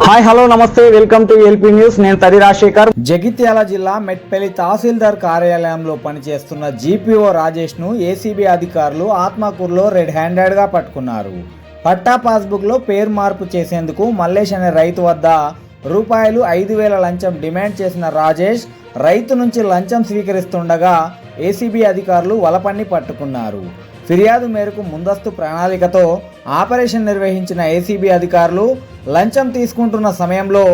Hi hello నమస్తే welcome to LP news. నేను తడి రాజశేఖర్. జగిత్యాల జిల్లా మెట్పల్లి తహసీల్దార్ కార్యాలయంలో పనిచేస్తున్న జీపీఓ రాజేష్ ను ఏసీబీ అధికారులు ఆత్మకూరులో రెడ్ హ్యాండెడ్ గా పట్టుకున్నారు. పట్టా పాస్బుక్ లో పేరు మార్పు చేసేందుకు మల్లేష్ అనే రైతు వద్ద రూపాయలు 5,000 లంచం డిమాండ్ చేసిన రాజేష్ రైతు నుంచి లంచం స్వీకరిస్తుండగా ఏసీబీ అధికారులు వలపన్ని పట్టుకున్నారు. ఫిర్యాదు మేరకు ముందస్తు ప్రణాళికతో ఆపరేషన్ నిర్వహించిన ఏసీబీ అధికారులు లంచం తీసుకుంటున్న సమయంలో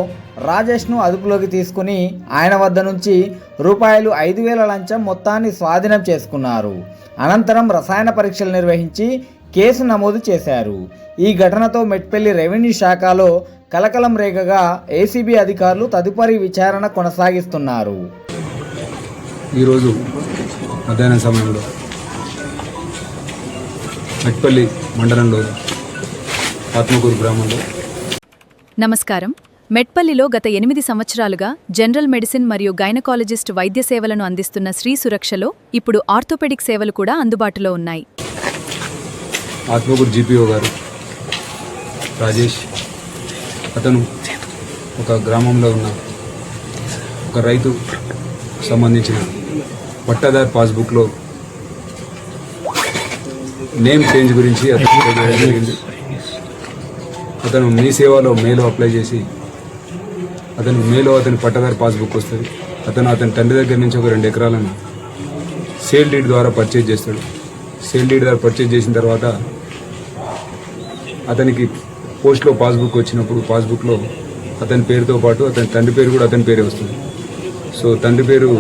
రాజేష్ను అదుపులోకి తీసుకుని ఆయన వద్ద నుంచి రూపాయలు 5,000 లంచం మొత్తాన్ని స్వాధీనం చేసుకున్నారు. అనంతరం రసాయన పరీక్షలు నిర్వహించి కేసు నమోదు చేశారు. ఈ ఘటనతో మెట్పల్లి రెవెన్యూ శాఖలో కలకలం రేగగా ఏసీబీ అధికారులు తదుపరి విచారణ కొనసాగిస్తున్నారు. ఈరోజు మధ్యాహ్నం సమయంలో మెట్పల్లి మండలంలో ఆత్మకూరు గ్రామంలో. నమస్కారం. మెట్పల్లిలో గత 8 సంవత్సరాలుగా జనరల్ మెడిసిన్ మరియు గైనకాలజిస్ట్ వైద్య సేవలను అందిస్తున్న శ్రీ సురక్షలో ఇప్పుడు ఆర్థోపెడిక్ సేవలు కూడా అందుబాటులో ఉన్నాయి. ఆత్మకూరు జీపీఓ గారు రాజేష్, అతను ఒక గ్రామంలో ఉన్న ఒక రైతు సంబంధించిన పట్టాదారు పాస్బుక్లో నేమ్ చేంజ్ గురించి అతను జరిగింది. అతను మీ సేవలో మేలో అప్లై చేసి అతని పట్టాదారు పాస్బుక్ వస్తుంది. అతని తండ్రి దగ్గర నుంచి ఒక 2 ఎకరాలను సేల్ డీడ్ ద్వారా పర్చేజ్ చేస్తాడు. సేల్ డీడ్ ద్వారా పర్చేజ్ చేసిన తర్వాత అతనికి పోస్ట్లో పాస్బుక్ వచ్చినప్పుడు పాస్బుక్లో అతని పేరుతో పాటు అతని తండ్రి పేరు కూడా అతని పేరే వస్తుంది. సో తండ్రి పేరు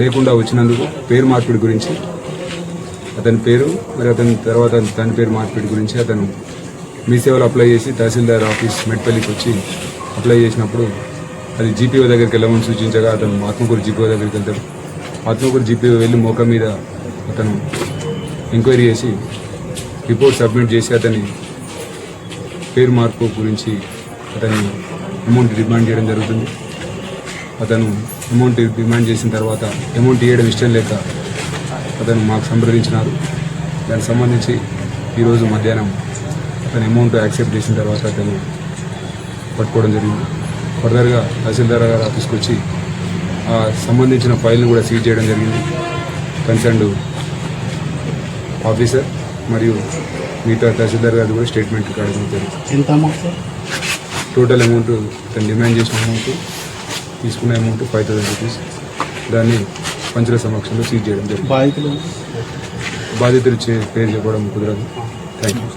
లేకుండా వచ్చినందుకు పేరు మార్పిడి గురించి అతని పేరు మరి అతని తర్వాత తండ్రి పేరు మార్పిడి గురించి అతను మీ సేవలో అప్లై చేసి తహసీల్దార్ ఆఫీస్ మెట్పల్లికి వచ్చి అప్లై చేసినప్పుడు అది జీపీఓ దగ్గరికి వెళ్ళమని సూచించగా అతను ఆత్మకూరు జీపీఓ దగ్గరికి వెళ్తాడు. ఆత్మకూరు జీపీఓ వెళ్ళి మోక మీద అతను ఎంక్వైరీ చేసి రిపోర్ట్ సబ్మిట్ చేసి అతని పేరు మార్పు గురించి అతని అమౌంట్ డిమాండ్ చేయడం జరుగుతుంది. అతను అమౌంట్ డిమాండ్ చేసిన తర్వాత అమౌంట్ ఇవ్వడం ఇష్టం లేక అతను మాకు సంప్రదించినారు. దానికి సంబంధించి ఈరోజు మధ్యాహ్నం అతను అమౌంట్ యాక్సెప్ట్ చేసిన తర్వాత అతను పట్టుకోవడం జరిగింది. ఫర్దర్గా తహసీల్దార్ గారి ఆఫీస్కి వచ్చి ఆ సంబంధించిన ఫైల్ని కూడా సీజ్ చేయడం జరిగింది. కన్సర్న్డ్ ఆఫీసర్ మరియు మిగతా తహసీల్దార్ గారు కూడా స్టేట్మెంట్ కావడం జరిగింది. టోటల్ అమౌంట్ అతను డిమాండ్ చేసిన అమౌంట్, తీసుకున్న అమౌంట్ 5,000 రూపీస్. దాన్ని పంచుల సమక్షంలో సీజ్ చేయడం జరిగింది. బాధితులు పేరు చెప్పడం కుదరదు. Thank you.